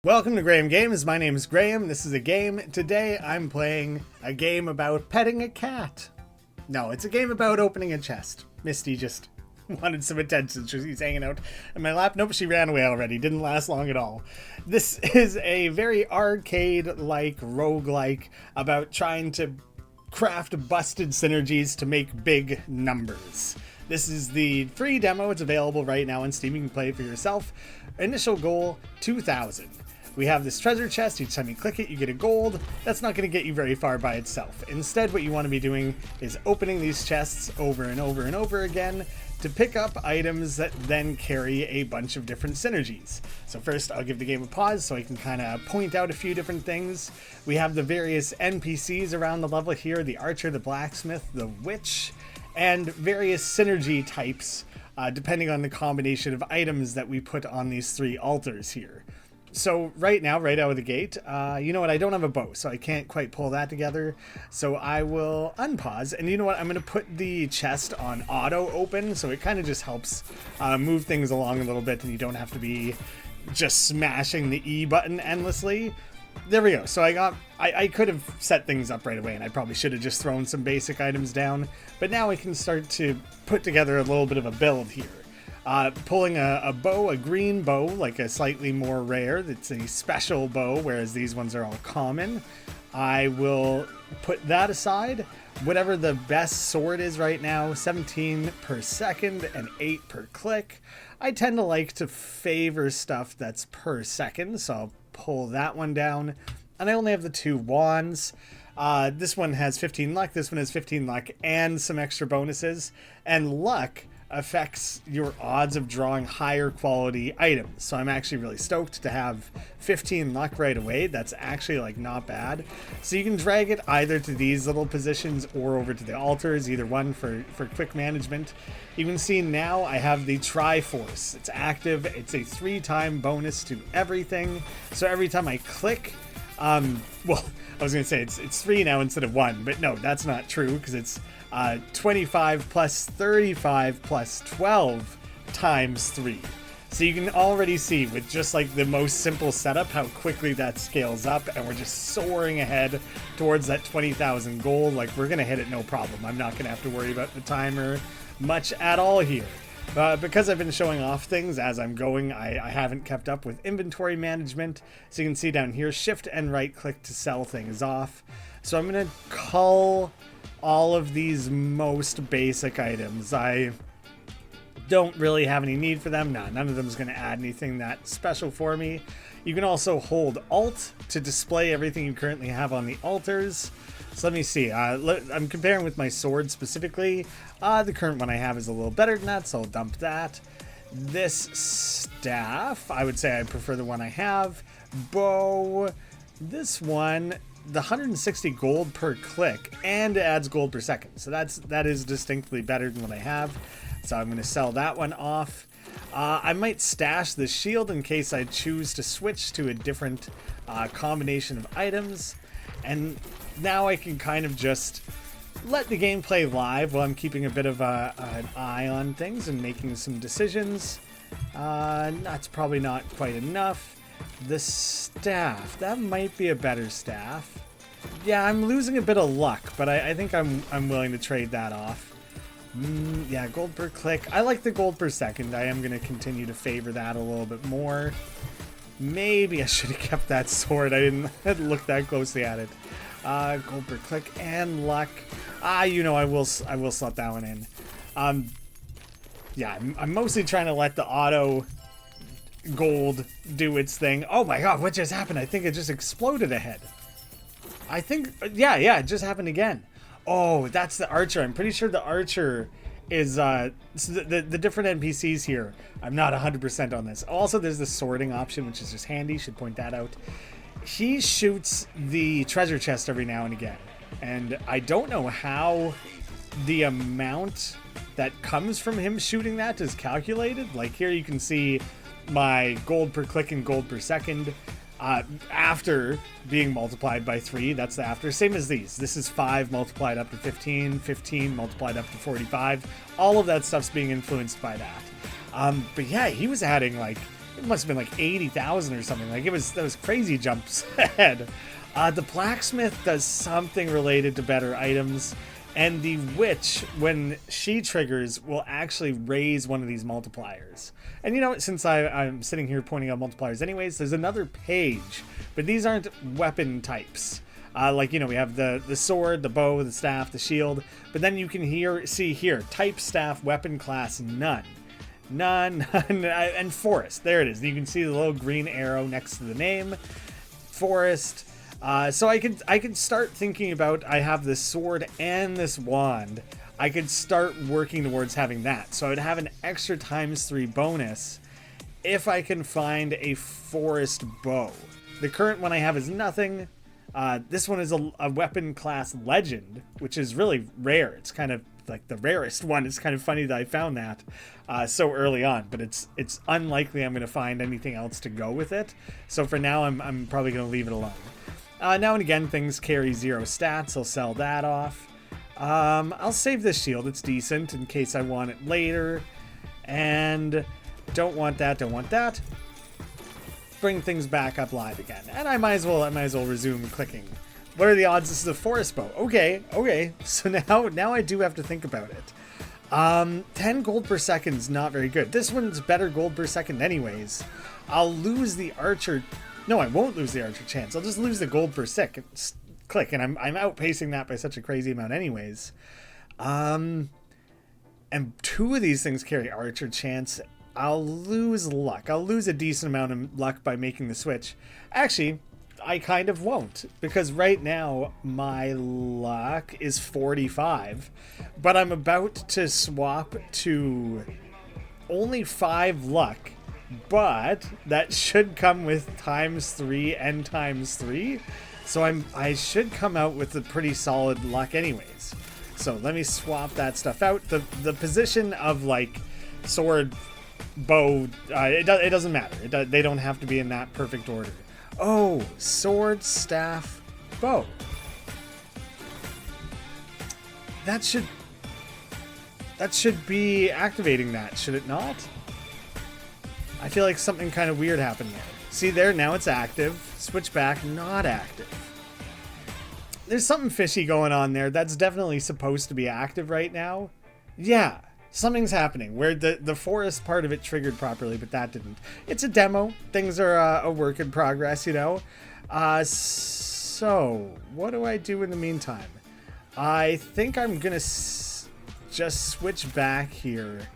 Welcome to Graeme Games. My name is Graeme. This is a game. Today I'm playing a game about petting a cat. No, it's a game about opening a chest. Misty just wanted some attention. She's hanging out in my lap. Nope, she ran away already. Didn't last long at all. This is a very arcade-like, roguelike about trying to craft busted synergies to make big numbers. This is the free demo. It's available right now on Steam. You can play it for yourself. Initial goal, 2,000. We have this treasure chest. Each time you click it, you get a gold. That's not going to get you very far by itself. Instead, what you want to be doing is opening these chests over and over and over again to pick up items that then carry a bunch of different synergies. So first, I'll give the game a pause so I can kind of point out a few different things. We have the various NPCs around the level here, the archer, the blacksmith, the witch, and various synergy types depending on the combination of items that we put on these three altars here. So right now, right out of the gate, you know what, I don't have a bow, so I can't quite pull that together. So I will unpause, and you know what, I'm going to put the chest on auto open, so it kind of just helps move things along a little bit, and you don't have to be just smashing the E button endlessly. There we go. So I could have set things up right away, and I probably should have just thrown some basic items down, but now we can start to put together a little bit of a build here. Pulling a bow, a green bow, like a slightly more rare, that's a special bow, whereas these ones are all common. I will put that aside. Whatever the best sword is right now, 17 per second and 8 per click. I tend to like to favor stuff that's per second, so I'll pull that one down. And I only have the two wands. This one has 15 luck, this one has 15 luck, and some extra bonuses. And luck affects your odds of drawing higher quality items. So I'm actually really stoked to have 15 luck right away. That's actually like not bad. So you can drag it either to these little positions or over to the altars, either one for quick management. You can see now I have the Triforce. It's active. It's a 3-time bonus to everything. So every time I click, well, I was going to say it's 3 now instead of 1, but no, that's not true because it's 25 plus 35 plus 12 times 3. So you can already see with just like the most simple setup how quickly that scales up, and we're just soaring ahead towards that 20,000 goal. Like, we're going to hit it no problem. I'm not going to have to worry about the timer much at all here. Because I've been showing off things as I'm going, I haven't kept up with inventory management. So you can see down here, shift and right click to sell things off. So I'm going to cull all of these most basic items. I don't really have any need for them. None of them is going to add anything that special for me. You can also hold Alt to display everything you currently have on the altars. So let me see. I'm comparing with my sword specifically. The current one I have is a little better than that, so I'll dump that. This staff, I would say I prefer the one I have. Bow, this one, the 160 gold per click, and it adds gold per second. So that is distinctly better than what I have. So I'm going to sell that one off. I might stash the shield in case I choose to switch to a different combination of items. And now I can kind of just let the game play live while I'm keeping a bit of an eye on things and making some decisions. That's probably not quite enough. The staff, that might be a better staff. Yeah, I'm losing a bit of luck, but I think I'm willing to trade that off. Yeah, gold per click. I like the gold per second. I am going to continue to favor that a little bit more. Maybe I should have kept that sword. I didn't look that closely at it. Gold per click and luck. You know, I will slot that one in. Yeah, I'm mostly trying to let the auto gold do its thing. Oh my god, what just happened? I think it just exploded ahead. I think, yeah, it just happened again. Oh, that's the archer. I'm pretty sure the archer is so the different NPCs here. I'm not 100% on this. Also, there's the sorting option, which is just handy. Should point that out. He shoots the treasure chest every now and again, and I don't know how the amount that comes from him shooting that is calculated. Like, here you can see my gold per click and gold per second after being multiplied by 3. That's the after. Same as these. This is 5 multiplied up to 15, 15 multiplied up to 45. All of that stuff's being influenced by that. But yeah, he was adding like it must have been like 80,000 or something. Like that was crazy jumps ahead. The blacksmith does something related to better items, and the witch, when she triggers, will actually raise one of these multipliers. And you know, since I'm sitting here pointing out multipliers anyways, there's another page, but these aren't weapon types. Like, you know, we have the sword, the bow, the staff, the shield, but then you can see here, type, staff, weapon class, none. None, and forest. There it is. You can see the little green arrow next to the name. Forest. So I could start thinking about, I have this sword and this wand. I could start working towards having that. So I would have an extra ×3 bonus if I can find a forest bow. The current one I have is nothing. This one is a weapon class legend, which is really rare. It's kind of like the rarest one. It's kind of funny that I found that so early on, but it's unlikely I'm going to find anything else to go with it. So for now, I'm probably going to leave it alone. Now and again, things carry 0 stats. I'll sell that off. I'll save this shield. It's decent in case I want it later. And don't want that, don't want that. Bring things back up live again. And I might as well resume clicking. What are the odds this is a forest bow? Okay. So now I do have to think about it. 10 gold per second is not very good. This one's better gold per second anyways. I'll lose the archer. No, I won't lose the archer chance. I'll just lose the gold per second. Click, and I'm outpacing that by such a crazy amount anyways. And 2 of these things carry archer chance. I'll lose luck. I'll lose a decent amount of luck by making the switch. Actually, I kind of won't, because right now my luck is 45, but I'm about to swap to only 5 luck, but that should come with ×3 and ×3, so I should come out with a pretty solid luck anyways. So let me swap that stuff out. The position of like sword, bow, it doesn't matter. They don't have to be in that perfect order. Oh, sword, staff, bow. That should be activating that, should it not? I feel like something kind of weird happened there. See there, now it's active. Switch back, not active. There's something fishy going on there. That's definitely supposed to be active right now. Yeah, something's happening where the forest part of it triggered properly, but that didn't. It's a demo. Things are a work in progress, you know. So what do I do in the meantime? I think I'm gonna just switch back here.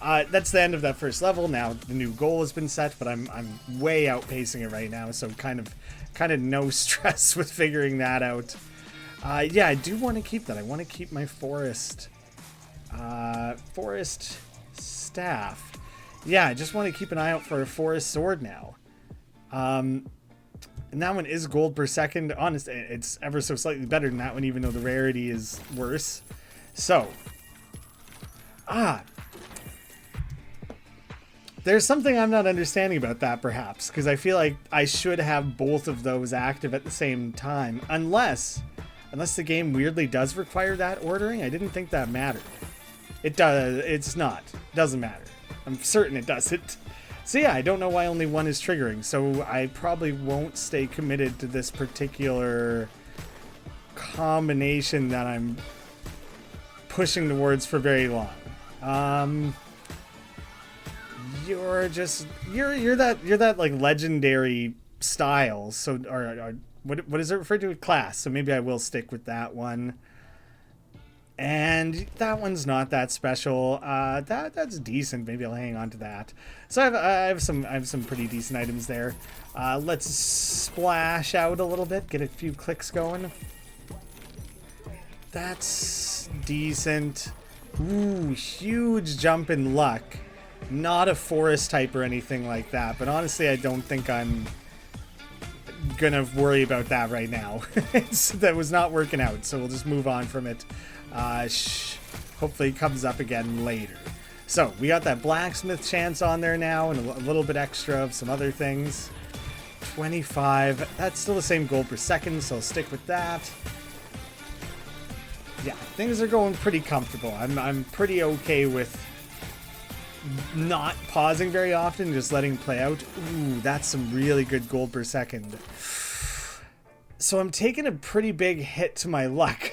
That's the end of that first level. Now the new goal has been set, but I'm way outpacing it right now, so kind of no stress with figuring that out. Yeah, I do want to keep that. I want to keep my forest staff. Yeah, I just want to keep an eye out for a forest sword now. And that one is gold per second. Honestly, it's ever so slightly better than that one, even though the rarity is worse. So, there's something I'm not understanding about that, perhaps, because I feel like I should have both of those active at the same time, unless the game weirdly does require that ordering. I didn't think that mattered. It does. It's not. Doesn't matter. I'm certain it doesn't. So yeah, I don't know why only one is triggering, so I probably won't stay committed to this particular combination that I'm pushing towards for very long. You're that like legendary style, so or what is it referred to as class? So maybe I will stick with that one. And that one's not that special. That's decent. Maybe I'll hang on to that. So I have some pretty decent items there. Let's splash out a little bit, get a few clicks going. That's decent. Ooh, huge jump in luck. Not a forest type or anything like that, but honestly, I don't think I'm gonna worry about that right now. That was not working out, so we'll just move on from it. Hopefully it comes up again later. So we got that blacksmith chance on there now, and a little bit extra of some other things. 25. That's still the same gold per second, so I'll stick with that. Yeah, things are going pretty comfortable. I'm pretty okay with not pausing very often, just letting play out. Ooh, that's some really good gold per second. So I'm taking a pretty big hit to my luck.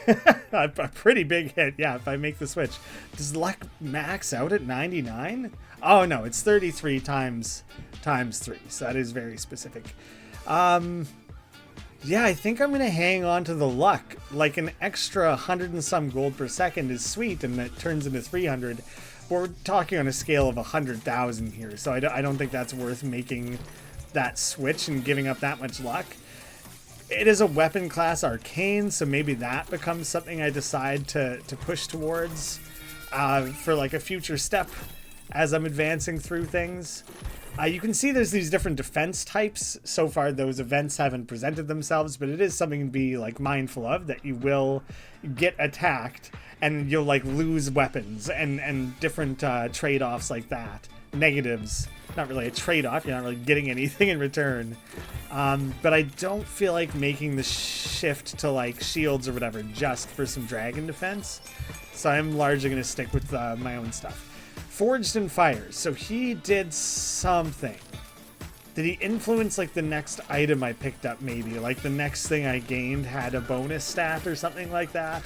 A pretty big hit, yeah, if I make the switch. Does luck max out at 99? Oh no, it's 33 times 3, so that is very specific. Yeah, I think I'm going to hang on to the luck. Like an extra 100 and some gold per second is sweet, and it turns into 300. But we're talking on a scale of 100,000 here, so I don't think that's worth making that switch and giving up that much luck. It is a weapon class arcane, so maybe that becomes something I decide to push towards for like a future step as I'm advancing through things. You can see there's these different defense types. So far, those events haven't presented themselves, but it is something to be like mindful of, that you will get attacked and you'll like lose weapons and different trade-offs like that. Negatives. Not really a trade-off. You're not really getting anything in return. But I don't feel like making the shift to like shields or whatever just for some dragon defense. So I'm largely going to stick with my own stuff. Forged in Fires. So he did something. Did he influence like the next item I picked up maybe? Like the next thing I gained had a bonus stat or something like that?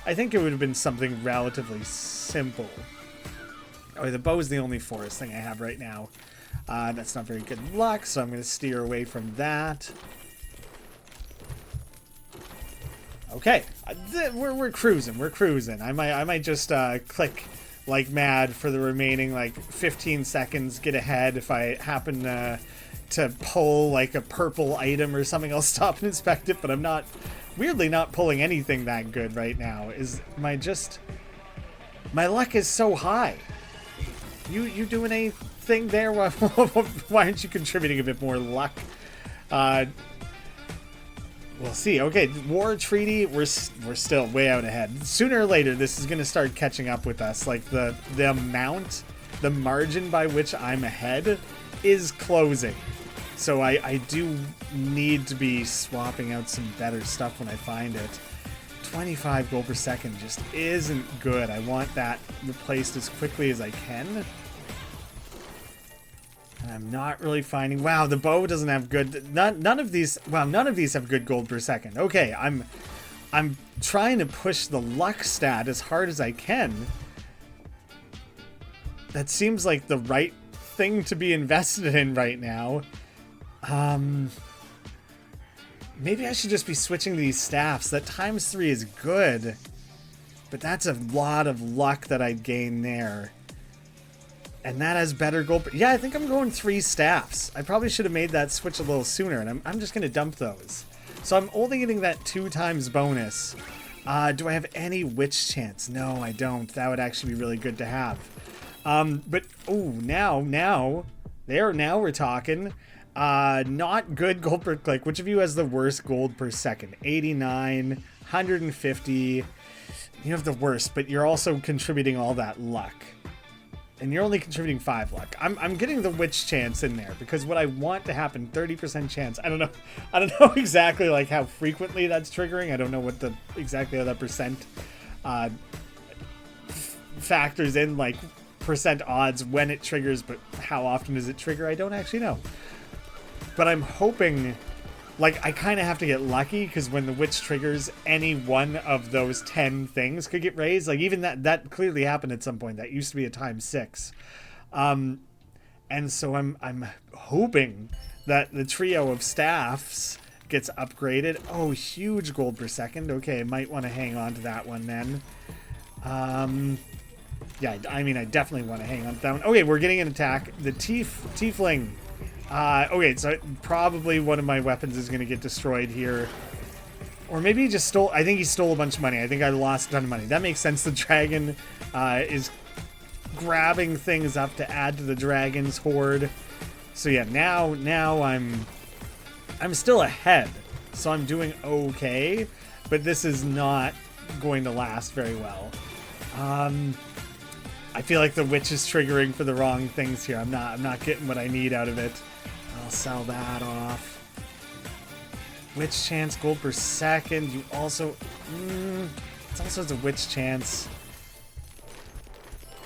I think it would have been something relatively simple. Oh, the bow is the only forest thing I have right now. That's not very good luck, so I'm going to steer away from that. Okay, we're cruising. We're cruising. I might just click like mad for the remaining like 15 seconds, get ahead. If I happen to pull like a purple item or something, I'll stop and inspect it, but I'm not, weirdly not pulling anything that good right now. My luck is so high. You doing anything there? Why aren't you contributing a bit more luck? We'll see. Okay, war treaty, we're still way out ahead. Sooner or later, this is going to start catching up with us. Like the amount, the margin by which I'm ahead is closing. So I do need to be swapping out some better stuff when I find it. 25 gold per second just isn't good. I want that replaced as quickly as I can. And I'm not really finding... Wow, the bow doesn't have good... None of these have good gold per second. Okay, I'm trying to push the luck stat as hard as I can. That seems like the right thing to be invested in right now. Maybe I should just be switching to these staffs. That ×3 is good, but that's a lot of luck that I'd gain there. And that has better gold. Yeah, I think I'm going 3 staffs. I probably should have made that switch a little sooner, and I'm just going to dump those. So I'm only getting that 2 times bonus. Do I have any witch chance? No, I don't. That would actually be really good to have. But, oh, now we're talking. Not good gold per click. Which of you has the worst gold per second? 89, 150. You have the worst, but you're also contributing all that luck. And you're only contributing 5 luck. I'm getting the witch chance in there because what I want to happen, 30% chance. I don't know exactly like how frequently that's triggering. I don't know what exactly how that percent factors in, like percent odds when it triggers, but how often does it trigger? I don't actually know. But I'm hoping, like, I kind of have to get lucky because when the witch triggers, any one of those 10 things could get raised. Like, even that clearly happened at some point. That used to be a ×6. And so I'm hoping that the trio of staffs gets upgraded. Oh, huge gold per second. Okay, I might want to hang on to that one then. Yeah, I mean, I definitely want to hang on to that one. Okay, we're getting an attack. The tiefling. Okay, so probably one of my weapons is going to get destroyed here. Or maybe he just stole... I think he stole a bunch of money. I think I lost a ton of money. That makes sense. The dragon is grabbing things up to add to the dragon's hoard. So yeah, now I'm still ahead. So I'm doing okay. But this is not going to last very well. I feel like the witch is triggering for the wrong things here. I'm not getting what I need out of it. I'll sell that off. Witch chance, gold per second. You also... it's also a witch chance.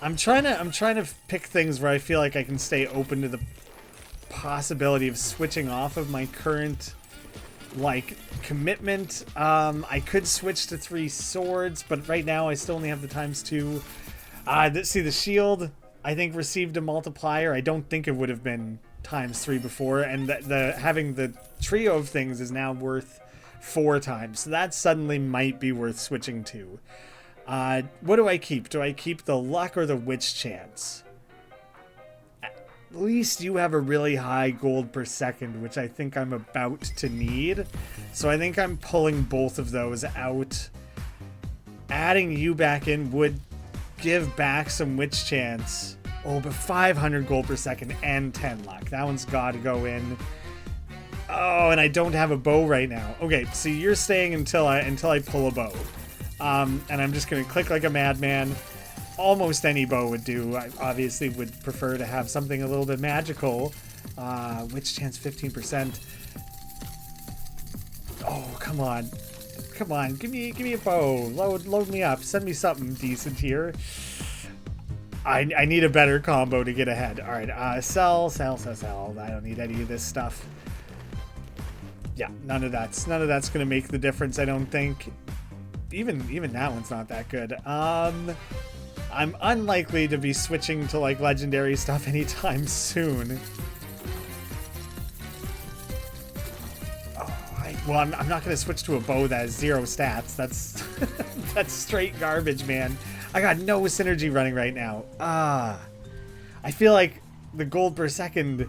I'm trying to pick things where I feel like I can stay open to the possibility of switching off of my current like commitment. I could switch to 3 swords, but right now I still only have the ×2. See, the shield I think received a multiplier. I don't think it would have been ×3 before, and the having the trio of things is now worth 4 times, so that suddenly might be worth switching to. What do I keep? Do I keep the luck or the witch chance? At least you have a really high gold per second, which I think I'm about to need. So I think I'm pulling both of those out. Adding you back in would give back some witch chance. Oh, but 500 gold per second and 10 luck. That one's got to go in. Oh, and I don't have a bow right now. Okay, so you're staying until I pull a bow. And I'm just going to click like a madman. Almost any bow would do. I obviously would prefer to have something a little bit magical. Witch chance 15%. Oh, come on. Come on, give me a bow. Load me up. Send me something decent here. I need a better combo to get ahead. All right, sell. I don't need any of this stuff. Yeah, none of that's gonna make the difference, I don't think. Even that one's not that good. I'm unlikely to be switching to like legendary stuff anytime soon. Well, I'm not going to switch to a bow that has 0 stats. That's that's straight garbage, man. I got no synergy running right now. I feel like the gold per second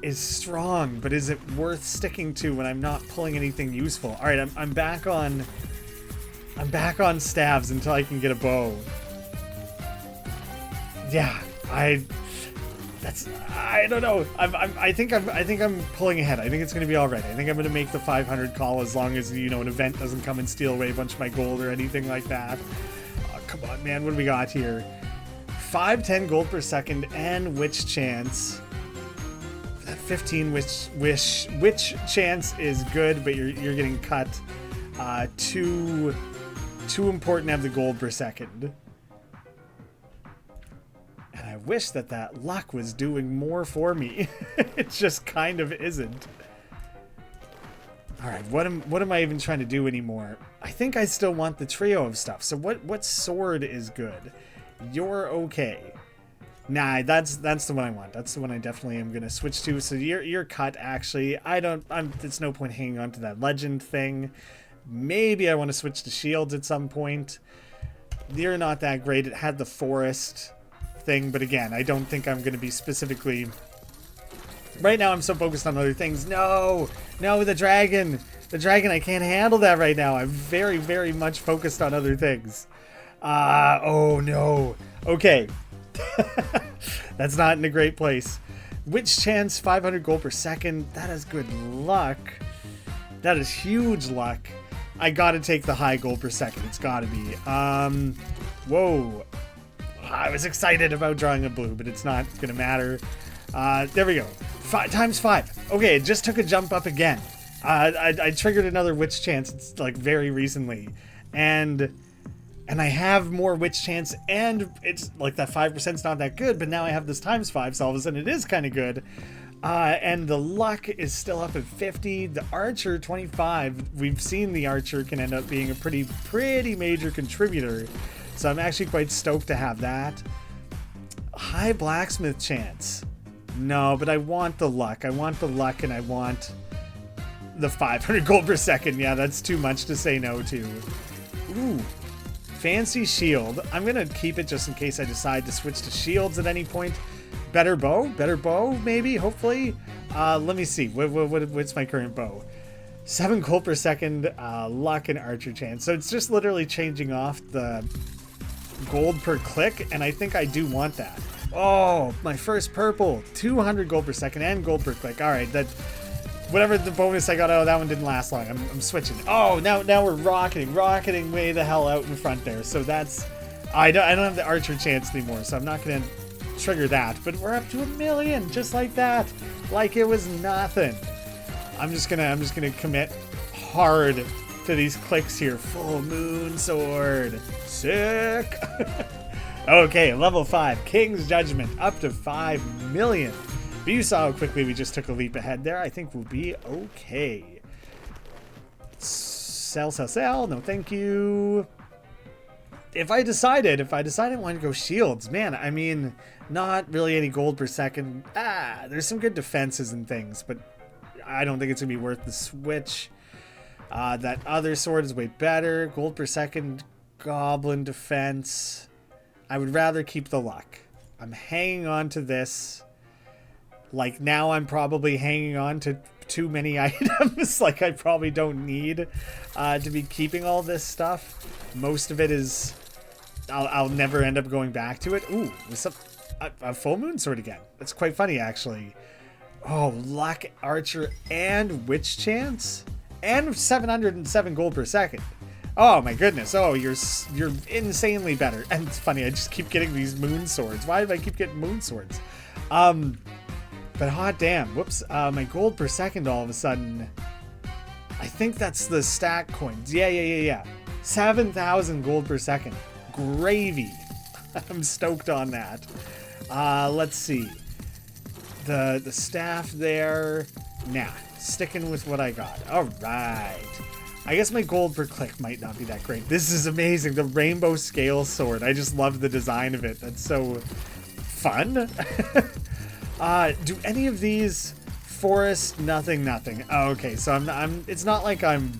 is strong, but is it worth sticking to when I'm not pulling anything useful? All right, I'm back on staves until I can get a bow. Yeah, I don't know. I think I'm pulling ahead. I think it's going to be all right. I think I'm going to make the 500 call as long as, you know, an event doesn't come and steal away a bunch of my gold or anything like that. Oh, come on, man. What do we got here? 510 gold per second and witch chance. That 15 witch chance is good, but you're getting cut. Too important to have the gold per second. And I wish that luck was doing more for me. It just kind of isn't. All right, what am I even trying to do anymore? I think I still want the trio of stuff. So what sword is good? You're okay. Nah, that's the one I want. That's the one I definitely am gonna switch to. So you're cut. Actually, it's no point hanging on to that legend thing. Maybe I want to switch to shields at some point. You're not that great. It had the forest thing, but again, I don't think I'm going to be specifically... Right now I'm so focused on other things. No, the dragon, I can't handle that right now. I'm very, very much focused on other things. Oh no. Okay. That's not in a great place. Witch chance 500 gold per second. That is good luck. That is huge luck. I gotta take the high gold per second. It's gotta be. Whoa. I was excited about drawing a blue, but it's not gonna matter. There we go. 5 times 5. Okay, it just took a jump up again. I triggered another witch chance. It's like very recently, and I have more witch chance, and it's like that 5% is not that good, but now I have this times 5, so all of a sudden it is kind of good. And the luck is still up at 50. The archer 25. We've seen the archer can end up being a pretty major contributor. So I'm actually quite stoked to have that. High blacksmith chance. No, but I want the luck. I want the luck, and I want the 500 gold per second. Yeah, that's too much to say no to. Ooh. Fancy shield. I'm going to keep it just in case I decide to switch to shields at any point. Better bow, maybe, hopefully. Let me see. What's my current bow? 7 gold per second, luck and archer chance. So it's just literally changing off the gold per click, and I think I do want that. Oh, my first purple. 200 gold per second and gold per click. All right, that whatever the bonus I got out of that one didn't last long. I'm switching. Oh, now we're rocketing way the hell out in front there. So that's I don't have the archer chance anymore, so I'm not gonna trigger that, but we're up to 1 million just like that, like it was nothing. I'm just gonna commit hard to these clicks here. Full moon sword, sick. Okay, level 5, King's Judgment, up to 5 million. But you saw how quickly we just took a leap ahead there. I think we'll be okay. Sell, sell, sell. No, thank you. If I decided I wanted to go shields, man, I mean, not really any gold per second. There's some good defenses and things, but I don't think it's gonna be worth the switch. That other sword is way better. Gold per second, Goblin defense. I would rather keep the luck. I'm hanging on to this. Like, now I'm probably hanging on to too many items. Like, I probably don't need to be keeping all this stuff. Most of it is... I'll never end up going back to it. Ooh, a full moon sword again. That's quite funny, actually. Oh, luck, archer, and witch chance? And 707 gold per second. Oh my goodness. Oh, you're insanely better. And it's funny, I just keep getting these moon swords. Why do I keep getting moon swords? But hot damn. Whoops. My gold per second all of a sudden. I think that's the stack coins. Yeah. 7,000 gold per second. Gravy. I'm stoked on that. Let's see. The staff there. Nah. Sticking with what I got. All right. I guess my gold per click might not be that great. This is amazing. The rainbow scale sword. I just love the design of it. That's so fun. Do any of these forest? Nothing. Oh, okay, so I'm. It's not like I'm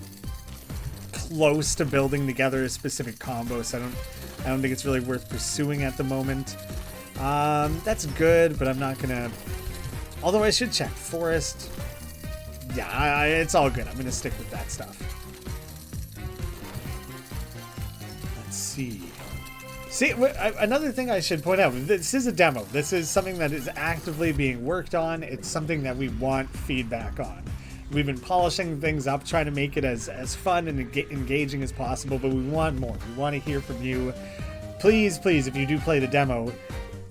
close to building together a specific combo, so I don't think it's really worth pursuing at the moment. That's good, but I'm not gonna. Although I should check forest. Yeah, it's all good. I'm gonna stick with that stuff. Let's see. Another thing I should point out, this is a demo. This is something that is actively being worked on. It's something that we want feedback on. We've been polishing things up, trying to make it as fun and engaging as possible, but we want more. We want to hear from you. Please, if you do play the demo,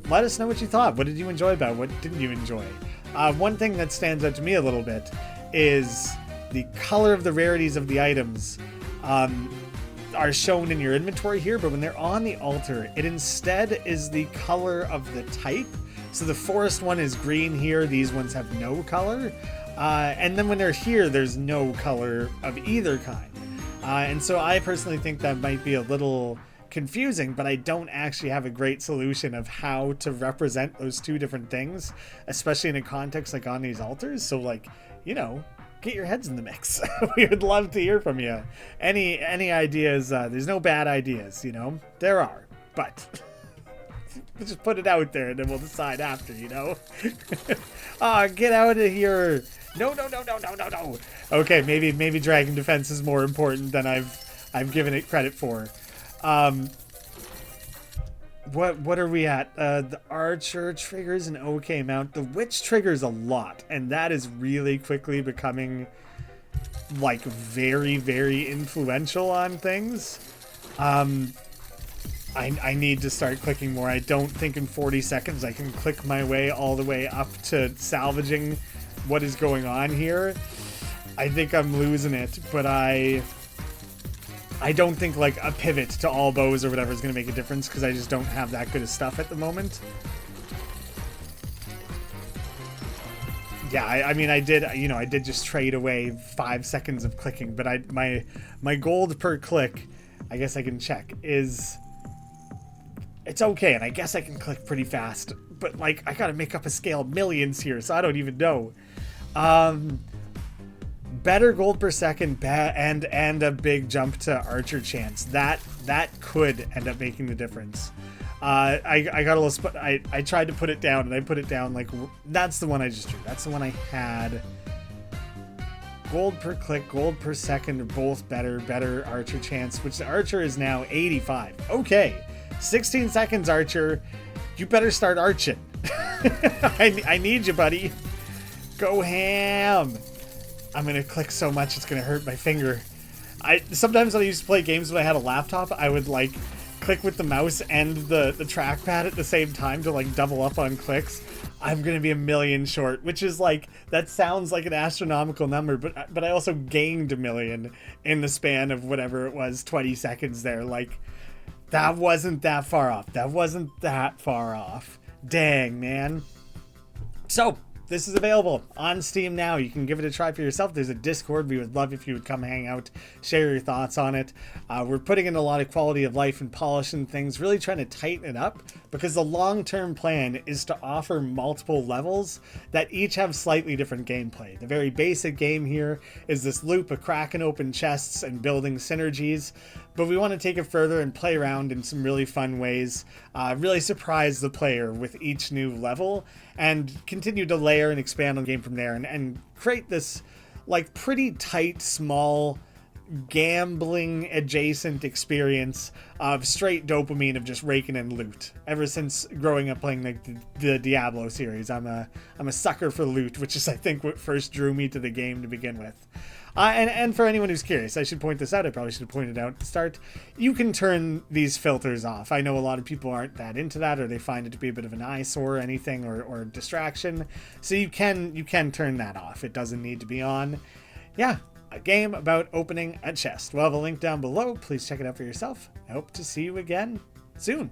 let us know what you thought. What did you enjoy about it? What didn't you enjoy? One thing that stands out to me a little bit is the color of the rarities of the items are shown in your inventory here, but when they're on the altar, it instead is the color of the type. So the forest one is green here, these ones have no color. And then when they're here, there's no color of either kind. And so I personally think that might be a little confusing, but I don't actually have a great solution of how to represent those two different things, especially in a context like on these altars. So, like, you know, get your heads in the mix. We would love to hear from you. Any ideas? There's no bad ideas, you know? There are, but we'll just put it out there and then we'll decide after, you know? Get out of here. No. Okay, maybe Dragon Defense is more important than I've given it credit for. What are we at? The archer triggers an okay amount. The witch triggers a lot, and that is really quickly becoming like very, very influential on things. I need to start clicking more. I don't think in 40 seconds I can click my way all the way up to salvaging what is going on here. I think I'm losing it, but I don't think like a pivot to all bows or whatever is going to make a difference because I just don't have that good of stuff at the moment. Yeah, I mean, I did just trade away 5 seconds of clicking, but my gold per click, I guess I can check, it's okay, and I guess I can click pretty fast, but like I gotta make up a scale of millions here, so I don't even know. Better gold per second and a big jump to archer chance. That could end up making the difference. I got a little I tried to put it down, and I put it down like that's the one I just drew. That's the one I had. Gold per click, gold per second are both better archer chance, which the archer is now 85. Okay, 16 seconds archer. You better start arching. I need you, buddy. Go ham. I'm gonna click so much it's gonna hurt my finger. Sometimes when I used to play games when I had a laptop, I would like click with the mouse and the trackpad at the same time to like double up on clicks. I'm gonna be a million short, which is like, that sounds like an astronomical number, but I also gained a million in the span of whatever it was, 20 seconds there. Like, That wasn't that far off. That wasn't that far off. Dang, man. So, this is available on Steam now. You can give it a try for yourself. There's a Discord. We would love if you would come hang out, share your thoughts on it. We're putting in a lot of quality of life and polishing things, really trying to tighten it up, because the long-term plan is to offer multiple levels that each have slightly different gameplay. The very basic game here is this loop of cracking open chests and building synergies, but we want to take it further and play around in some really fun ways, really surprise the player with each new level, and continue to layer and expand on the game from there, and create this like pretty tight, small, gambling adjacent experience of straight dopamine of just raking in loot. Ever since growing up playing the Diablo series, I'm a sucker for loot, which is I think what first drew me to the game to begin with. And for anyone who's curious, I should point this out. I probably should have pointed it out at the start. You can turn these filters off. I know a lot of people aren't that into that, or they find it to be a bit of an eyesore or anything, or distraction. So you can turn that off. It doesn't need to be on. Yeah, a game about opening a chest. We'll have a link down below. Please check it out for yourself. I hope to see you again soon.